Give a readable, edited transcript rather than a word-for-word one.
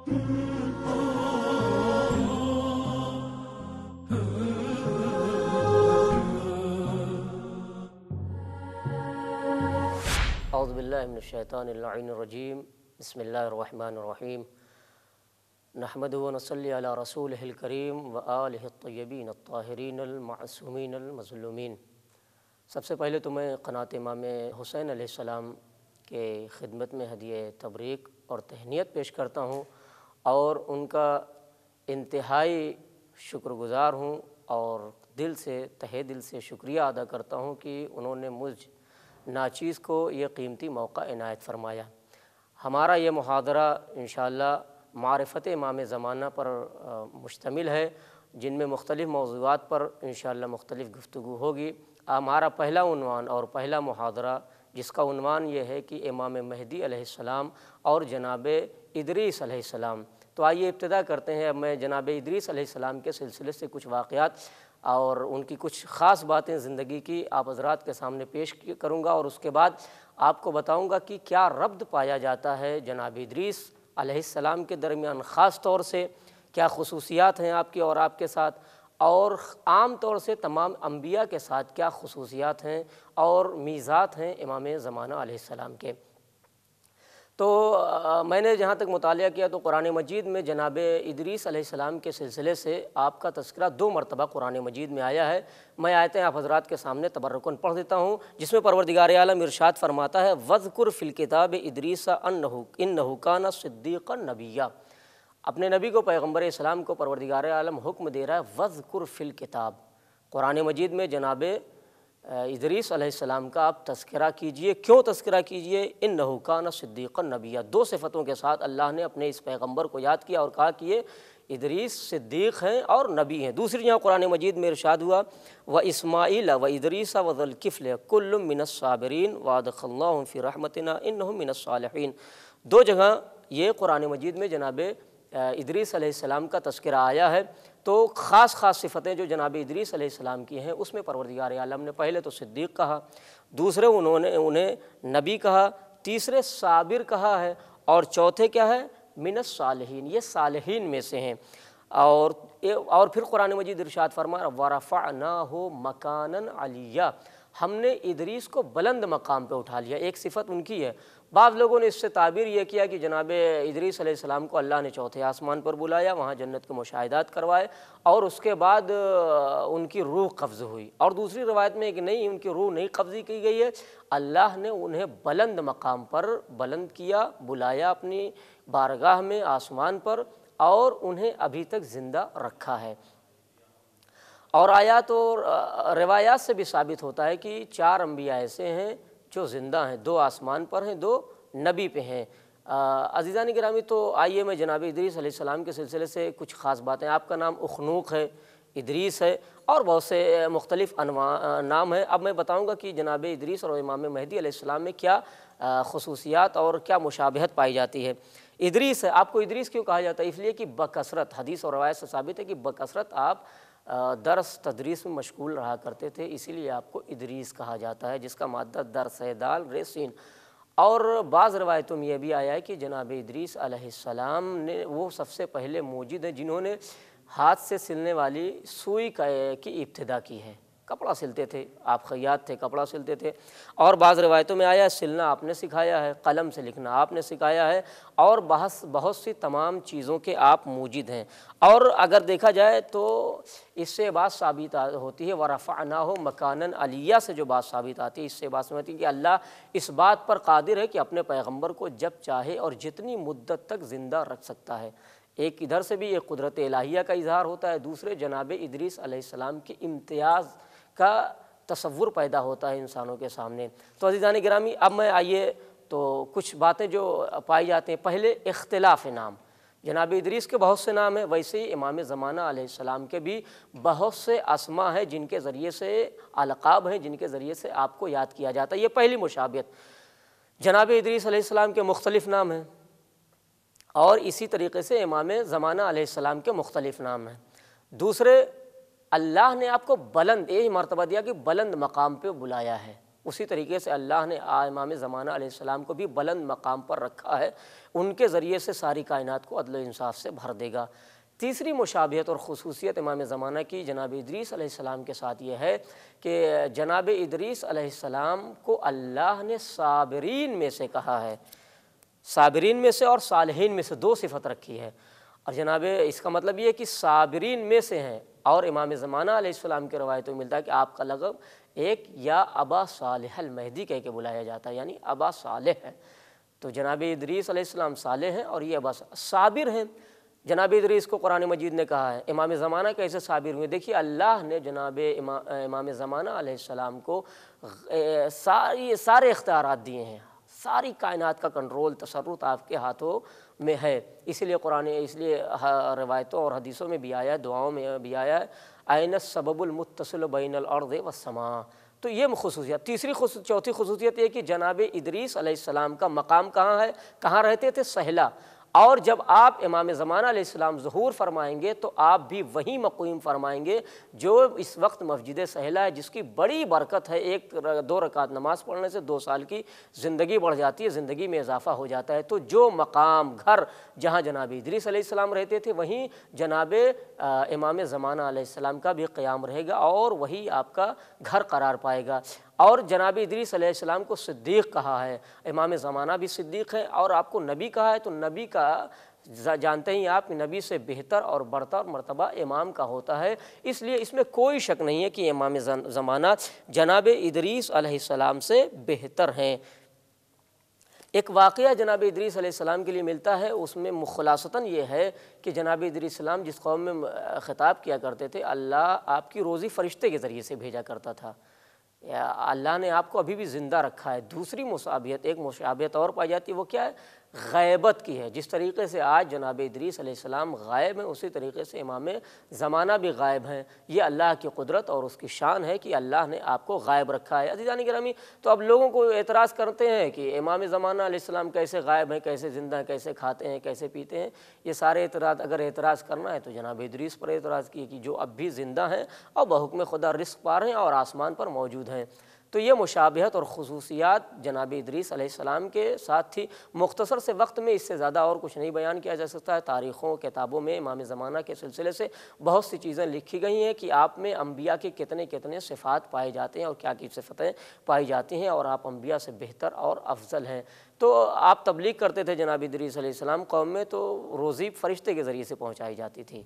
اعوذ باللہ من الشیطان اللعین الرجیم، بسم اللہ الرحمن الرحیم، نحمدہ و نصلی علی رسولہ الکریم و آلہ الطیبین الطاہرین المعصومین المظلومین۔ سب سے پہلے تو میں قناة امام حسین علیہ السلام کے خدمت میں ہدیہ تبریک اور تہنیت پیش کرتا ہوں اور ان کا انتہائی شکر گزار ہوں اور دل سے تہہ دل سے شکریہ ادا کرتا ہوں کہ انہوں نے مجھ ناچیز کو یہ قیمتی موقع عنایت فرمایا۔ ہمارا یہ محاضرہ انشاءاللہ معرفت امام زمانہ پر مشتمل ہے، جن میں مختلف موضوعات پر انشاءاللہ مختلف گفتگو ہوگی۔ ہمارا پہلا عنوان اور پہلا محاضرہ جس کا عنوان یہ ہے کہ امام مہدی علیہ السلام اور جناب ادریس علیہ السلام۔ تو آئیے ابتدا کرتے ہیں۔ اب میں جناب ادریس علیہ السلام کے سلسلے سے کچھ واقعات اور ان کی کچھ خاص باتیں زندگی کی آپ حضرات کے سامنے پیش کروں گا، اور اس کے بعد آپ کو بتاؤں گا کہ کیا ربط پایا جاتا ہے جناب ادریس علیہ السلام کے درمیان، خاص طور سے کیا خصوصیات ہیں آپ کی اور آپ کے ساتھ، اور عام طور سے تمام انبیاء کے ساتھ کیا خصوصیات ہیں اور میزات ہیں امام زمانہ علیہ السلام کے۔ تو میں نے جہاں تک مطالعہ کیا تو قرآن مجید میں جناب ادریس علیہ السلام کے سلسلے سے آپ کا تذکرہ 2 مرتبہ قرآن مجید میں آیا ہے۔ میں آیتیں آپ حضرات کے سامنے تبرکاً پڑھ دیتا ہوں، جس میں پروردگار عالم ارشاد فرماتا ہے وَاذْكُرْ فِي الْكِتَابِ إِدْرِيسَ إِنَّهُ كَانَ صِدِّيقًا نَبِيًّا۔ اپنے نبی کو، پیغمبر اسلام کو پروردگار عالم حکم دے رہا ہے وَاذْكُرْ فِي الْكِتَابِ، قرآن مجید میں جناب ادریس علیہ السلام کا آپ تذکرہ کیجئے۔ کیوں تذکرہ کیجئے؟ انہ کان صدیقا نبیہ، 2 صفتوں کے ساتھ اللہ نے اپنے اس پیغمبر کو یاد کیا اور کہا کہ یہ ادریس صدیق ہیں اور نبی ہیں۔ دوسری جگہ قرآن مجید میں ارشاد ہوا وَإِسْمَاعِيلَ وَإِدْرِيسَ وَذُو الْكِفْلِ كُلٌّ مِّنَ الصَّابِرِينَ وَأَدْخَلْنَاهُمْ فِي رَحْمَتِنَا إِنَّهُم مِّنَ الصَّالِحِينَ۔ 2 جگہ یہ قرآن مجید میں جناب ادریس علیہ السلام کا تذکرہ آیا ہے۔ تو خاص صفتیں جو جناب ادریس علیہ السلام کی ہیں، اس میں پروردگار عالم نے پہلے تو صدیق کہا، دوسرے انہیں نبی کہا، تیسرے صابر کہا ہے، اور چوتھے کیا ہے؟ من الصالحین، یہ صالحین میں سے ہیں۔ اور پھر قرآن مجید ارشاد فرمایا وَرَفَعْنَاهُ مَكَانًا عَلِيًّا، ہم نے ادریس کو بلند مقام پہ اٹھا لیا۔ ایک صفت ان کی ہے۔ بعض لوگوں نے اس سے تعبیر یہ کیا کہ جناب ادریس علیہ السلام کو اللہ نے 4تھے آسمان پر بلایا، وہاں جنت کے مشاہدات کروائے، اور اس کے بعد ان کی روح قبض ہوئی۔ اور دوسری روایت میں کہ نہیں، ان کی روح نہیں قبض کی گئی ہے، اللہ نے انہیں بلند مقام پر بلند کیا، بلایا اپنی بارگاہ میں آسمان پر، اور انہیں ابھی تک زندہ رکھا ہے۔ اور آیات اور روایات سے بھی ثابت ہوتا ہے کہ 4 انبیاء ایسے ہیں جو زندہ ہیں، 2 آسمان پر ہیں، 2 نبی پہ ہیں۔ عزیزان گرامی، تو آئیے میں جناب ادریس علیہ السلام کے سلسلے سے کچھ خاص باتیں۔ آپ کا نام اخنوق ہے، ادریس ہے، اور بہت سے مختلف نام ہیں۔ اب میں بتاؤں گا کہ جناب ادریس اور امام مہدی علیہ السلام میں کیا خصوصیات اور کیا مشابہت پائی جاتی ہے۔ ادریس ہے، آپ کو ادریس کیوں کہا جاتا ہے؟ اس لیے کہ بکثرت، حدیث اور روایت سے ثابت ہے کہ بکثرت آپ درس تدریس میں مشغول رہا کرتے تھے، اسی لیے آپ کو ادریس کہا جاتا ہے، جس کا مادہ درس ہے، دال ر سین۔ اور بعض روایتوں میں یہ بھی آیا ہے کہ جناب ادریس علیہ السلام نے وہ سب سے پہلے موجود ہیں جنہوں نے ہاتھ سے سلنے والی سوئی کی ابتدا کی ہے۔ کپڑا سلتے تھے، آپ خیاط تھے، کپڑا سلتے تھے۔ اور بعض روایتوں میں آیا ہے سلنا آپ نے سکھایا ہے، قلم سے لکھنا آپ نے سکھایا ہے، اور بہت سی تمام چیزوں کے آپ موجد ہیں۔ اور اگر دیکھا جائے تو اس سے بات ثابت ہوتی ہے وَرَفَعْنَاهُ مَكَانًا عَلِيًّا سے جو بات ثابت آتی ہے، اس سے بات سمجھتی ہے کہ اللہ اس بات پر قادر ہے کہ اپنے پیغمبر کو جب چاہے اور جتنی مدت تک زندہ رکھ سکتا ہے۔ ایک ادھر سے بھی ایک قدرت الہیہ کا اظہار ہوتا ہے، دوسرے جناب ادریس علیہ السلام کے امتیاز کا تصور پیدا ہوتا ہے انسانوں کے سامنے۔ تو عزیزان گرامی، اب میں آئیے تو کچھ باتیں جو پائی جاتی ہیں۔ پہلے اختلاف نام، جناب ادریس کے بہت سے نام ہیں، ویسے ہی امام زمانہ علیہ السلام کے بھی بہت سے اسماء ہیں جن کے ذریعے سے القاب ہیں، جن کے ذریعے سے آپ کو یاد کیا جاتا ہے۔ یہ پہلی مشابہت، جناب ادریس علیہ السلام کے مختلف نام ہیں، اور اسی طریقے سے امام زمانہ علیہ السلام کے مختلف نام ہیں۔ دوسرے، اللہ نے آپ کو بلند، ایک مرتبہ دیا کہ بلند مقام پہ بلایا ہے، اسی طریقے سے اللہ نے امام زمانہ علیہ السلام کو بھی بلند مقام پر رکھا ہے، ان کے ذریعے سے ساری کائنات کو عدل و انصاف سے بھر دے گا۔ تیسری مشابہت اور خصوصیت امام زمانہ کی جناب ادریس علیہ السلام کے ساتھ یہ ہے کہ جناب ادریس علیہ السلام کو اللہ نے صابرین میں سے کہا ہے، صابرین میں سے اور صالحین میں سے 2 صفت رکھی ہے، اور جناب اس کا مطلب یہ ہے کہ صابرین میں سے ہیں، اور امام زمانہ علیہ السلام کے روایتوں میں ملتا ہے کہ آپ کا لقب ایک یا ابا صالح المہدی کہہ کے بلایا جاتا ہے، یعنی ابا صالح ہے۔ تو جناب ادریس علیہ السلام صالح ہیں اور یہ ابا صابر ہیں۔ جناب ادریس کو قرآن مجید نے کہا ہے، امام زمانہ کیسے صابر ہوئے؟ دیکھیے اللہ نے جناب امام زمانہ علیہ السلام کو سارے اختیارات دیے ہیں، ساری کائنات کا کنٹرول تصرف آپ کے ہاتھوں میں ہے، اس لیے روایتوں اور حدیثوں میں بھی آیا ہے، دعاؤں میں بھی آیا ہے، این السبب المتصل بین الارض والسماء۔ تو یہ خصوصیت۔ چوتھی خصوصیت یہ کہ جناب ادریس علیہ السلام کا مقام کہاں ہے؟ کہاں رہتے تھے؟ سہلا، اور جب آپ امام زمانہ علیہ السلام ظہور فرمائیں گے تو آپ بھی وہیں مقیم فرمائیں گے جو اس وقت مسجد سہلا ہے، جس کی بڑی برکت ہے، 1-2 رکعت نماز پڑھنے سے 2 سال کی زندگی بڑھ جاتی ہے، زندگی میں اضافہ ہو جاتا ہے۔ تو جو مقام گھر جہاں جناب ادریس علیہ السلام رہتے تھے وہیں جناب امام زمانہ علیہ السلام کا بھی قیام رہے گا، اور وہی آپ کا گھر قرار پائے گا۔ اور جناب ادریس علیہ السلام کو صدیق کہا ہے، امام زمانہ بھی صدیق ہے، اور آپ کو نبی کہا ہے، تو نبی کا جانتے ہی آپ نبی سے بہتر اور برتر مرتبہ امام کا ہوتا ہے، اس لیے اس میں کوئی شک نہیں ہے کہ امام زمانہ جناب ادریس علیہ السلام سے بہتر ہیں۔ ایک واقعہ جناب ادریس علیہ السلام کے لیے ملتا ہے، اس میں خلاصتاً یہ ہے کہ جناب ادریس السلام جس قوم میں خطاب کیا کرتے تھے، اللہ آپ کی روزی فرشتے کے ذریعے سے بھیجا کرتا تھا، اللہ نے آپ کو ابھی بھی زندہ رکھا ہے۔ دوسری مشابہت، ایک مشابہت اور پائی جاتی ہے، وہ کیا ہے؟ غیبت کی ہے۔ جس طریقے سے آج جناب ادریس علیہ السلام غائب ہیں، اسی طریقے سے امام زمانہ بھی غائب ہیں۔ یہ اللہ کی قدرت اور اس کی شان ہے کہ اللہ نے آپ کو غائب رکھا ہے۔ عزیزان گرامی، تو اب لوگوں کو اعتراض کرتے ہیں کہ امام زمانہ علیہ السلام کیسے غائب ہیں، کیسے زندہ ہیں، کیسے کھاتے ہیں، کیسے پیتے ہیں؟ یہ سارے اعتراض کرنا ہے تو جناب ادریس پر اعتراض کیے کہ جو اب بھی زندہ ہیں اور بحکم خدا رزق پا رہے ہیں اور آسمان پر موجود ہیں۔ تو یہ مشابہت اور خصوصیات جناب ادریس علیہ السلام کے ساتھ تھی۔ مختصر سے وقت میں اس سے زیادہ اور کچھ نہیں بیان کیا جا سکتا ہے۔ تاریخوں کتابوں میں امام زمانہ کے سلسلے سے بہت سی چیزیں لکھی گئی ہیں کہ آپ میں انبیاء کے کتنے صفات پائے جاتے ہیں اور کیا کی صفتیں پائی جاتی ہیں، اور آپ انبیاء سے بہتر اور افضل ہیں۔ تو آپ تبلیغ کرتے تھے جناب ادریس علیہ السلام، قوم میں تو روزی فرشتے کے ذریعے سے پہنچائی جاتی تھی۔